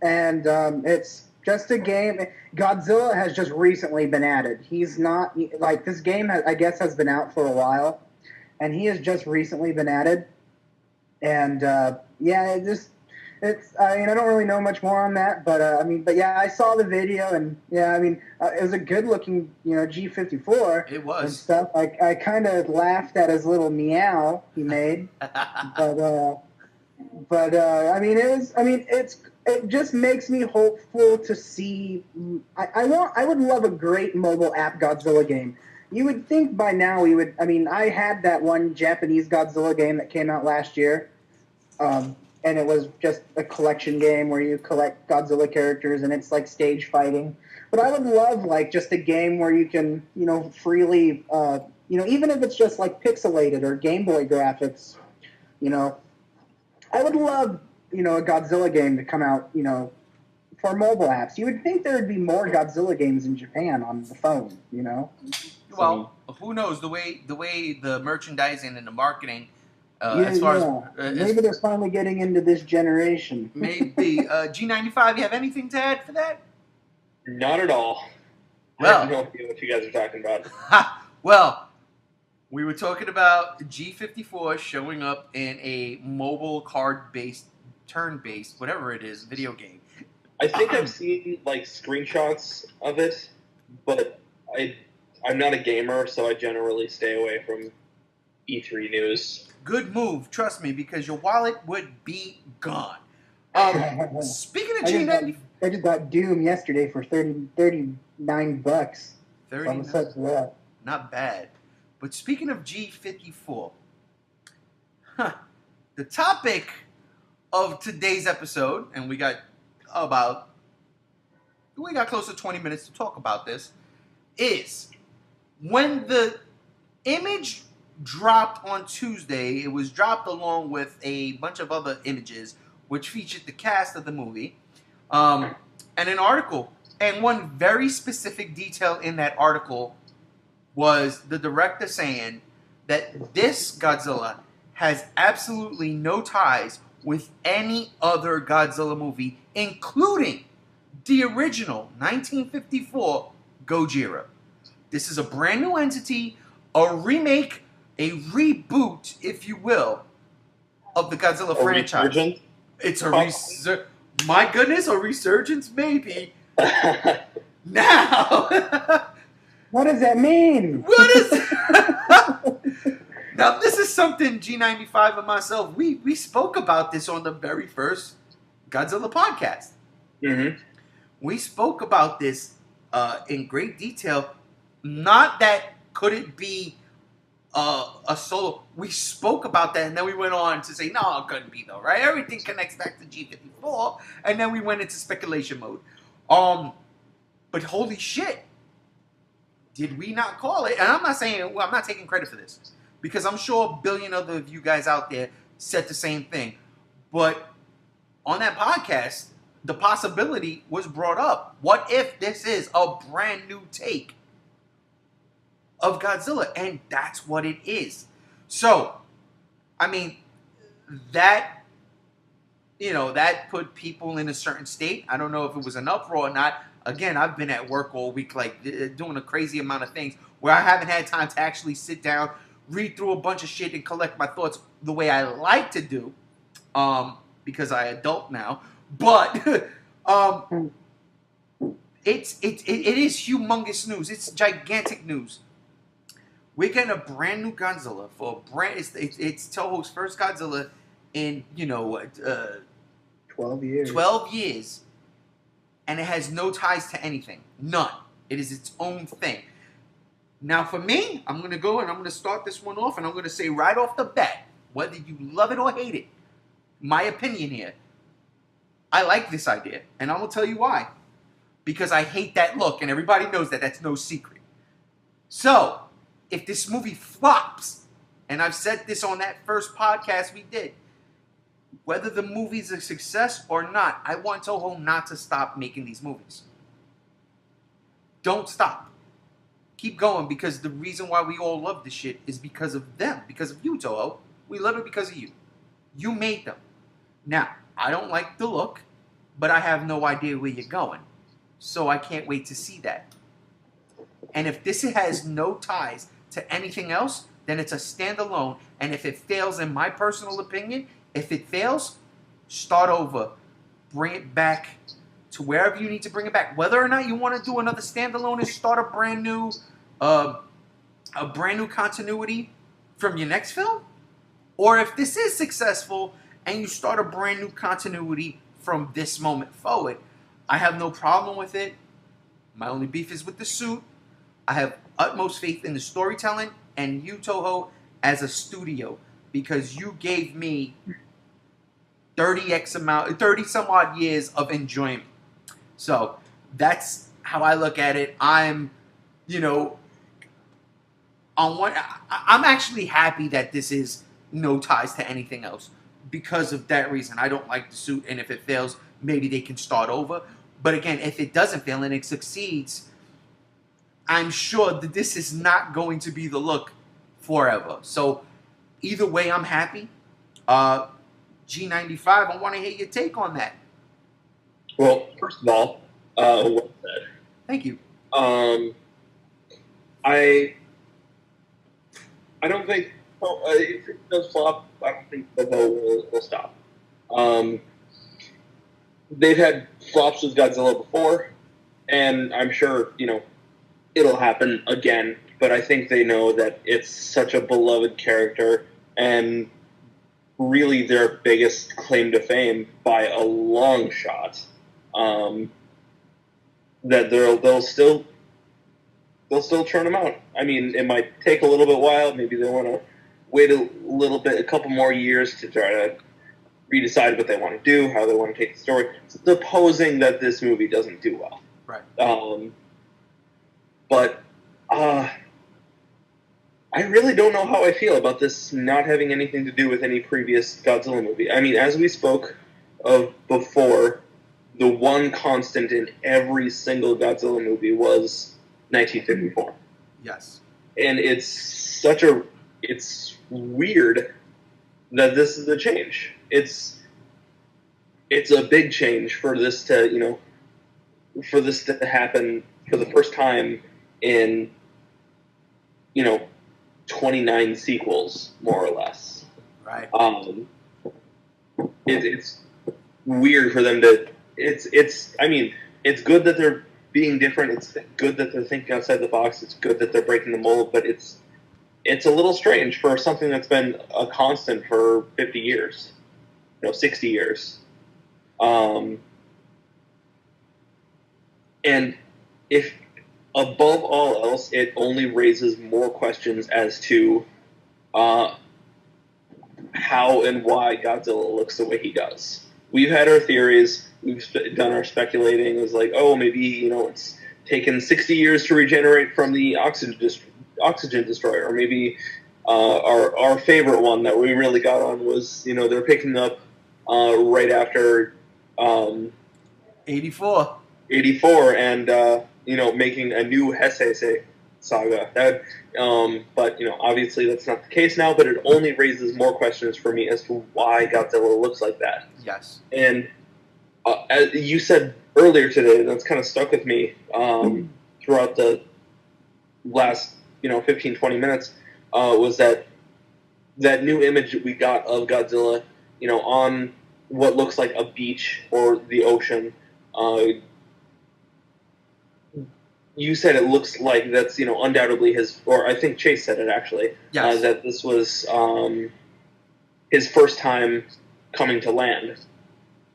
It's just a game. Godzilla has just recently been added. He's not, like, this game, I guess, has been out for a while. And he has just recently been added. And, yeah, I mean, I don't really know much more on that, but yeah, I saw the video, and yeah, I mean, it was a good-looking, G54. It was. And stuff. I kind of laughed at his little meow he made, but I mean, it just makes me hopeful to see. I would love a great mobile app Godzilla game. You would think by now we would. I mean, I had that one Japanese Godzilla game that came out last year. And it was just a collection game where you collect Godzilla characters, and it's like stage fighting. But I would love like just a game where you can, freely, even if it's just like pixelated or Game Boy graphics, I would love, a Godzilla game to come out, for mobile apps. You would think there would be more Godzilla games in Japan on the phone, Well, who knows? The way the merchandising and the marketing. Maybe they're finally getting into this generation. Maybe. G95, you have anything to add for that? Not at all. Well, I have no idea what you guys are talking about. Well, we were talking about G54 showing up in a mobile card-based, turn-based, whatever it is, video game. I think I've seen like screenshots of it, but I'm not a gamer, so I generally stay away from E3 news. Good move, trust me, because your wallet would be gone. Speaking of G90, I just got Doom yesterday for $39. 39, not bad. But speaking of G54, the topic of today's episode, and we got close to 20 minutes to talk about this, is when the image dropped on Tuesday. It was dropped along with a bunch of other images which featured the cast of the movie and an article. And one very specific detail in that article was the director saying that this Godzilla has absolutely no ties with any other Godzilla movie, including the original 1954 Gojira. This is a brand new entity, a remake, a reboot, if you will, of the Godzilla franchise. Resurgence? It's a my goodness, a resurgence, maybe. Now, what does that mean? What is? Now, this is something G95 and myself we spoke about this on the very first Godzilla podcast. Mm-hmm. We spoke about this in great detail. Not that could it be a solo. We spoke about that, and then we went on to say, no, it couldn't be though, right? Everything connects back to G54, and then we went into speculation mode. But holy shit, did we not call it? And I'm not saying, I'm not taking credit for this, because I'm sure a billion other of you guys out there said the same thing. But on that podcast, the possibility was brought up. What if this is a brand new take of Godzilla, and that's what it is. So, I mean, that, that put people in a certain state. I don't know if it was an uproar or not. Again, I've been at work all week, like doing a crazy amount of things where I haven't had time to actually sit down, read through a bunch of shit, and collect my thoughts the way I like to do, because I adult now. But it is humongous news. It's gigantic news. We're getting a brand new Godzilla for a brand. It's Toho's first Godzilla in 12 years. 12 years, and it has no ties to anything. None. It is its own thing. Now, for me, I'm going to go and I'm going to start this one off, and I'm going to say right off the bat, whether you love it or hate it, my opinion here, I like this idea, and I'm going to tell you why. Because I hate that look, and everybody knows that. That's no secret. So, if this movie flops, and I've said this on that first podcast we did, whether the movie's a success or not, I want Toho not to stop making these movies. Don't stop. Keep going, because the reason why we all love this shit is because of them, because of you, Toho. We love it because of you. You made them. Now, I don't like the look, but I have no idea where you're going. So I can't wait to see that. And if this has no ties to anything else, then it's a standalone. And if it fails, in my personal opinion, if it fails, start over. Bring it back to wherever you need to bring it back. Whether or not you want to do another standalone and start a brand new continuity from your next film, or if this is successful and you start a brand new continuity from this moment forward, I have no problem with it. My only beef is with the suit. I have utmost faith in the storytelling and you, Toho, as a studio, because you gave me 30 some odd years of enjoyment. So that's how I look at it. I'm actually happy that this is no ties to anything else because of that reason. I don't like the suit, and if it fails, maybe they can start over. But again, if it doesn't fail and it succeeds, I'm sure that this is not going to be the look forever. So either way, I'm happy. G95, I want to hear your take on that. Well, first of all, well said. Thank you. I don't think if it does flop, I don't think the vote will stop. They've had flops with Godzilla before, and I'm sure it'll happen again. But I think they know that it's such a beloved character, and really their biggest claim to fame by a long shot. That they'll still churn them out. I mean, it might take a little bit while. Maybe they want to wait a couple more years to try to redecide what they want to do, how they want to take the story. Supposing that this movie doesn't do well, right? But I really don't know how I feel about this not having anything to do with any previous Godzilla movie. I mean, as we spoke of before, the one constant in every single Godzilla movie was 1954. Yes. And it's weird that this is a change. It's a big change for this to, happen for the first time in, 29 sequels, more or less. Right. It's weird for them to. I mean, it's good that they're being different. It's good that they're thinking outside the box. It's good that they're breaking the mold. But it's a little strange for something that's been a constant for 50 years, 60 years. And if above all else, it only raises more questions as to how and why Godzilla looks the way he does. We've had our theories. We've done our speculating. It was like, oh, maybe, it's taken 60 years to regenerate from the oxygen destroyer. Or maybe our favorite one that we really got on was, they're picking up right after 84 and, making a new Heisei saga. But obviously that's not the case now. But it only raises more questions for me as to why Godzilla looks like that. Yes. And as you said earlier today, that's kind of stuck with me throughout the last 15, 20 minutes. Was that new image that we got of Godzilla, on what looks like a beach or the ocean. You said it looks like that's undoubtedly his, or I think Chase said it actually. Yes. That this was his first time coming to land,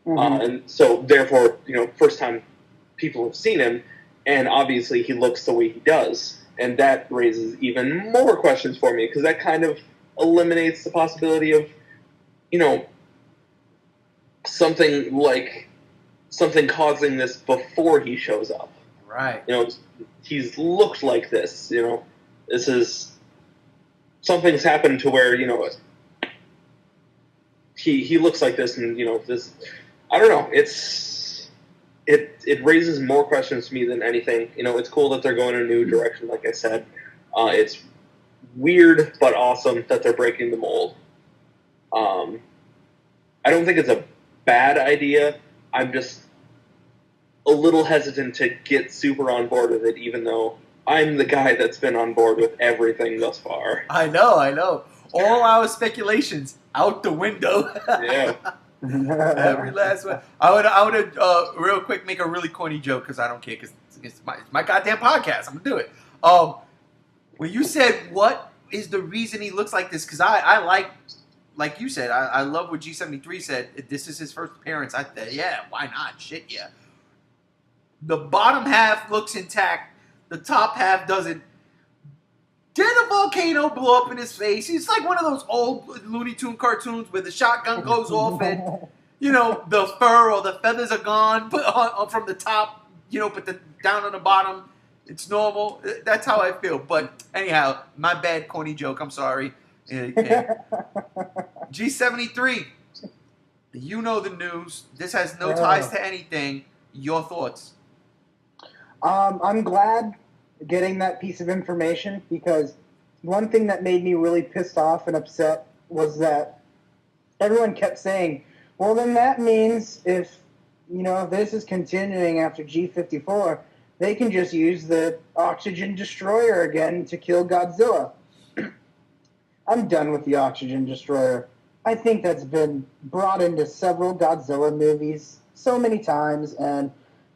and so therefore first time people have seen him, and obviously he looks the way he does, and that raises even more questions for me because that kind of eliminates the possibility of something causing this before he shows up. Right. He's looked like this. This is something's happened to where he looks like this, and this. I don't know. It raises more questions to me than anything. It's cool that they're going in a new direction. Like I said, it's weird but awesome that they're breaking the mold. I don't think it's a bad idea. I'm just a little hesitant to get super on board with it, even though I'm the guy that's been on board with everything thus far. I know. All our speculations out the window. Yeah. Every last one. I would real quick make a really corny joke because I don't care because it's my goddamn podcast. I'm gonna do it. When you said what is the reason he looks like this, because I like you said, I love what G73 said. This is his first appearance. I said, yeah, why not? Shit, yeah. The bottom half looks intact. The top half doesn't. Did a volcano blow up in his face? He's like one of those old Looney Tune cartoons where the shotgun goes off and, the fur or the feathers are gone from the top, but down on the bottom, it's normal. That's how I feel. But anyhow, my bad corny joke. I'm sorry. G73, you know the news. This has no ties to anything. Your thoughts? I'm glad getting that piece of information because one thing that made me really pissed off and upset was that everyone kept saying, well, then that means if this is continuing after G54, they can just use the oxygen destroyer again to kill Godzilla. I'm done with the oxygen destroyer. I think that's been brought into several Godzilla movies so many times, and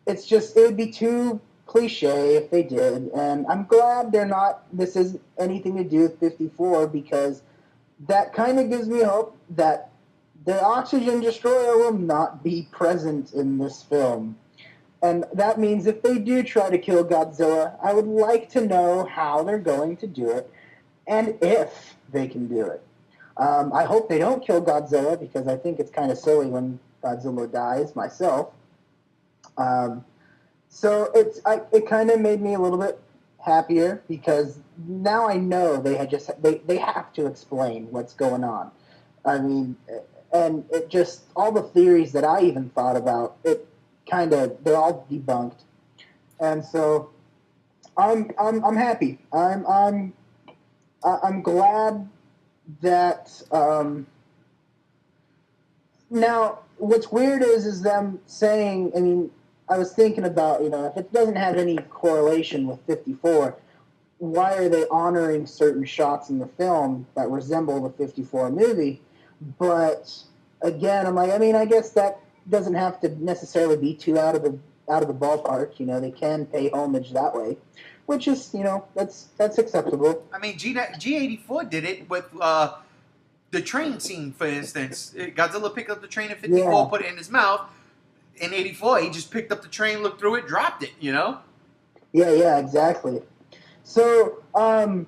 it would be too cliche if they did. And I'm glad this is anything to do with 54 because that kind of gives me hope that the oxygen destroyer will not be present in this film. And that means if they do try to kill Godzilla, I would like to know how they're going to do it and if they can do it. I hope they don't kill Godzilla because I think it's kind of silly when Godzilla dies myself. So it kind of made me a little bit happier because now I know they have to explain what's going on. I mean, and it just all the theories that I even thought about, they're all debunked, and so I'm happy. I'm glad that now what's weird is them saying, I mean, I was thinking about, if it doesn't have any correlation with 54, why are they honoring certain shots in the film that resemble the 54 movie? But again, I'm like, I mean, I guess that doesn't have to necessarily be too out of the ballpark. They can pay homage that way, which is, that's acceptable. I mean, G84 did it with the train scene, for instance. Godzilla picked up the train in 54, put it in his mouth. In 84, he just picked up the train, looked through it, dropped it, Yeah, exactly. So, I'm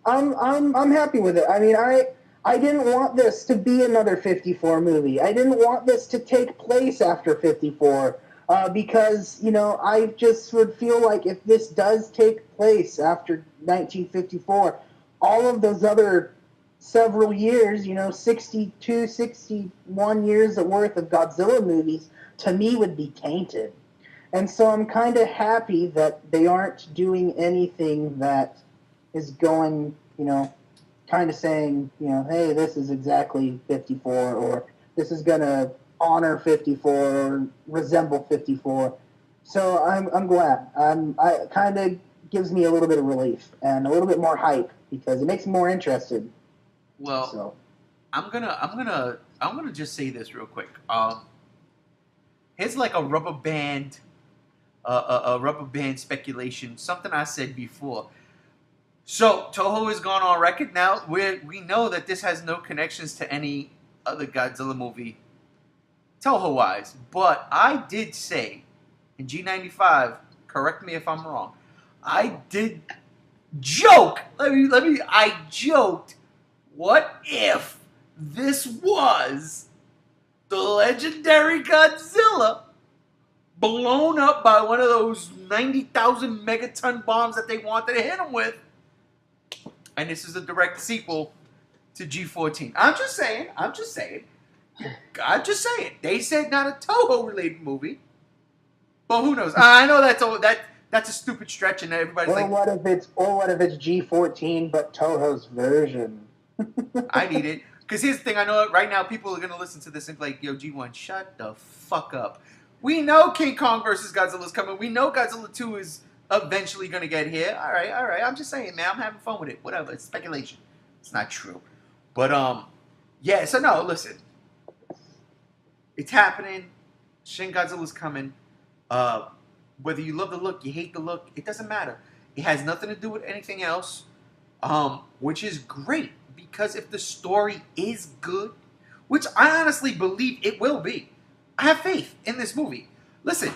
happy with it. I mean, I didn't want this to be another 54 movie. I didn't want this to take place after 54 because, I just would feel like if this does take place after 1954, all of those other several years, 62, 61 years worth of Godzilla movies, to me would be tainted. And so I'm kind of happy that they aren't doing anything that is going, kind of saying, hey, this is exactly 54, or this is going to honor 54 or resemble 54. So I'm glad. I kind of gives me a little bit of relief and a little bit more hype because it makes me more interested. Well, so. I'm gonna just say this real quick. Here's like a rubber band speculation. Something I said before. So Toho has gone on record now. We know that this has no connections to any other Godzilla movie, Toho wise. But I did say in G95. Correct me if I'm wrong. I did joke. I joked. What if this was the legendary Godzilla blown up by one of those 90,000 megaton bombs that they wanted to hit him with? And this is a direct sequel to G14. I'm just saying. They said not a Toho-related movie. But who knows? I know that's a stupid stretch, and everybody's like, what if it's G14 but Toho's version? I need it. Because here's the thing, I know right now people are going to listen to this and be like, yo, G1, shut the fuck up. We know King Kong versus Godzilla is coming. We know Godzilla 2 is eventually going to get here. All right. I'm just saying, man, I'm having fun with it. Whatever. It's speculation. It's not true. But, yeah, so no, listen. It's happening. Shin Godzilla's coming. Whether you love the look, you hate the look, it doesn't matter. It has nothing to do with anything else, which is great. Because if the story is good, which I honestly believe it will be, I have faith in this movie. Listen,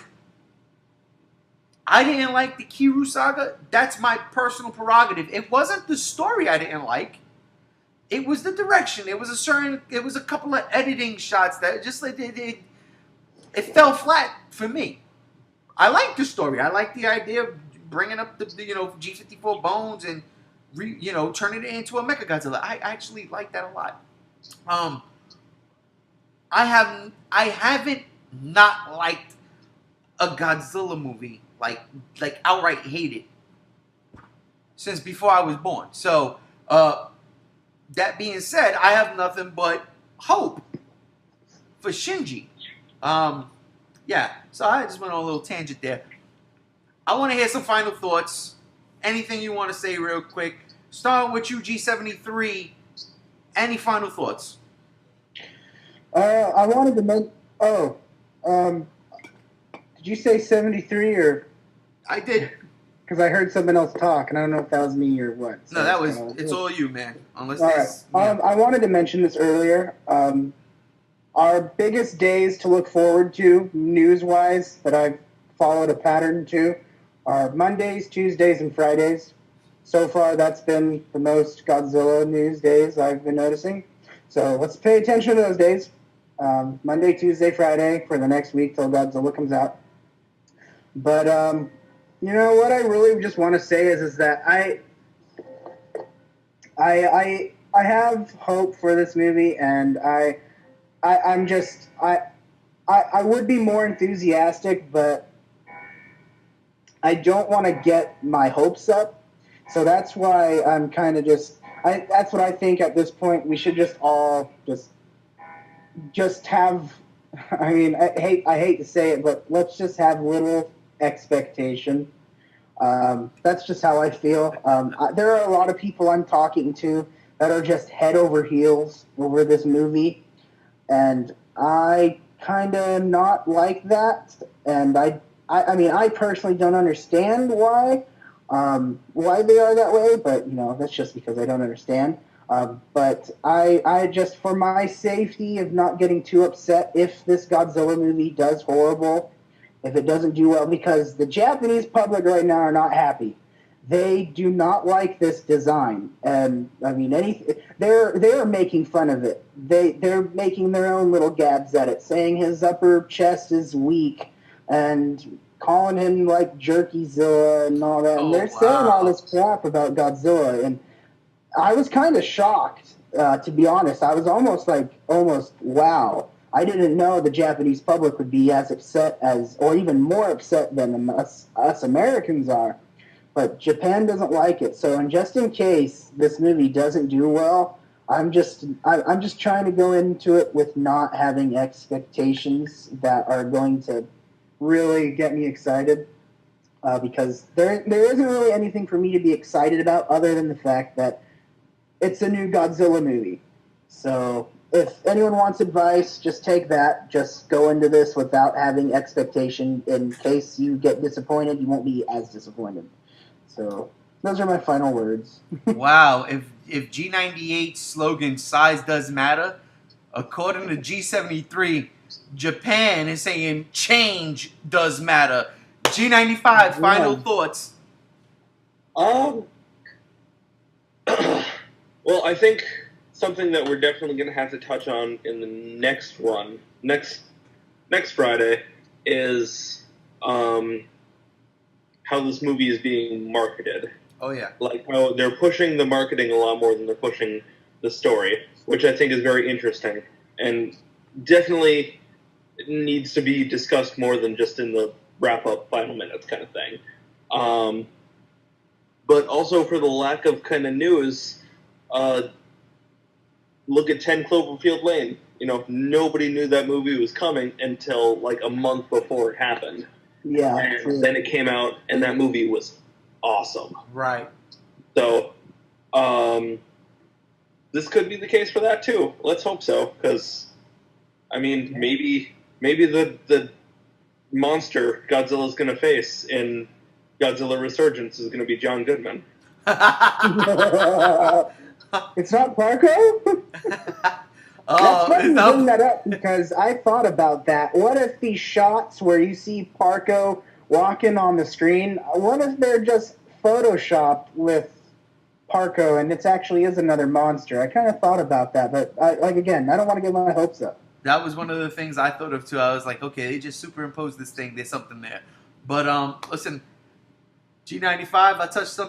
I didn't like the Kiru saga. That's my personal prerogative. It wasn't the story I didn't like. It was the direction. It was a couple of editing shots that just like it fell flat for me. I like the story. I like the idea of bringing up the G54 bones and turning it into a Mechagodzilla. I actually like that a lot. I haven't not liked a Godzilla movie like outright hated since before I was born. So that being said, I have nothing but hope for Shinji. Yeah, so I just went on a little tangent there. I want to hear some final thoughts. Anything you want to say real quick? Starting with you, G73. Any final thoughts? I wanted to make... did you say 73 or... I did. Because I heard someone else talk, and I don't know if that was me or what. So no, it's all you, man. Unless all right. Yeah. I wanted to mention this earlier. Our biggest days to look forward to, news-wise, that I've followed a pattern to, are Mondays, Tuesdays, and Fridays. So far, that's been the most Godzilla news days I've been noticing. So let's pay attention to those days. Monday, Tuesday, Friday for the next week till Godzilla comes out. But what I really just want to say is that I have hope for this movie, and I would be more enthusiastic, but I don't want to get my hopes up. So that's why I'm kind of that's what I think at this point. We should just all just have, I mean, I hate to say it, but let's just have little expectation. That's just how I feel. There are a lot of people I'm talking to that are just head over heels over this movie, and I kind of not like that. And I mean, I personally don't understand why they are that way, but that's just because I don't understand. But I just, for my safety of not getting too upset if this Godzilla movie does horrible, if it doesn't do well, because the Japanese public right now are not happy. They do not like this design, and I mean, they're making fun of it. They're making their own little gabs at it, saying his upper chest is weak, and calling him like Jerkyzilla and all that. And they're saying all this crap about Godzilla, and I was kind of shocked, to be honest. I was almost wow. I didn't know the Japanese public would be as upset or even more upset than us Americans are. but Japan doesn't like it. So, and just in case this movie doesn't do well, I'm just trying to go into it with not having expectations that are going to really get me excited. Because there isn't really anything for me to be excited about other than the fact that it's a new Godzilla movie. So if anyone wants advice, just take that. Just go into this without having expectation. In case you get disappointed, you won't be as disappointed. So those are my final words. Wow, if G98's slogan "size does matter," according to G73, Japan is saying change does matter. G95, final thoughts. Well, I think something that we're definitely going to have to touch on in the next run, next Friday, is how this movie is being marketed. Oh yeah, Like how they're pushing the marketing a lot more than they're pushing the story, which I think is very interesting and definitely needs to be discussed more than just in the wrap-up final minutes kind of thing. But also for the lack of kind of news, look at 10 Cloverfield Lane. You know, nobody knew that movie was coming until like a month before it happened. Yeah. And then it came out, and that movie was awesome. right. So, this could be the case for that too. Let's hope so, because, I mean, maybe the monster Godzilla's going to face in Godzilla Resurgence is going to be John Goodman. It's not Parko? That's funny you bring that up because I thought about that. What if these shots where you see Parko walking on the screen, what if they're just photoshopped with Parko and it actually is another monster? I kind of thought about that, but again, I don't want to get my hopes up. That was one of the things I thought of too. I was like, okay, they just superimposed this thing. There's something there. But listen, G95.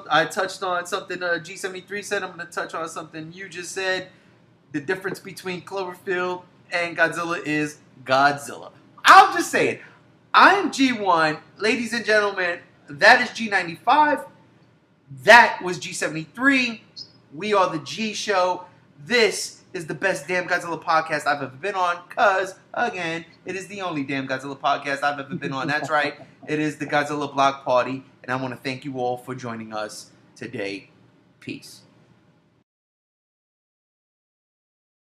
I touched on something G73 said. I'm going to touch on something you just said. The difference between Cloverfield and Godzilla is Godzilla. I'll just say it. I'm G1, ladies and gentlemen. That is G95. That was G73. We are the G Show. This is the best damn Godzilla podcast I've ever been on, because, again, it is the only damn Godzilla podcast I've ever been on. That's right. It is the Godzilla Block Party, and I want to thank you all for joining us today. Peace.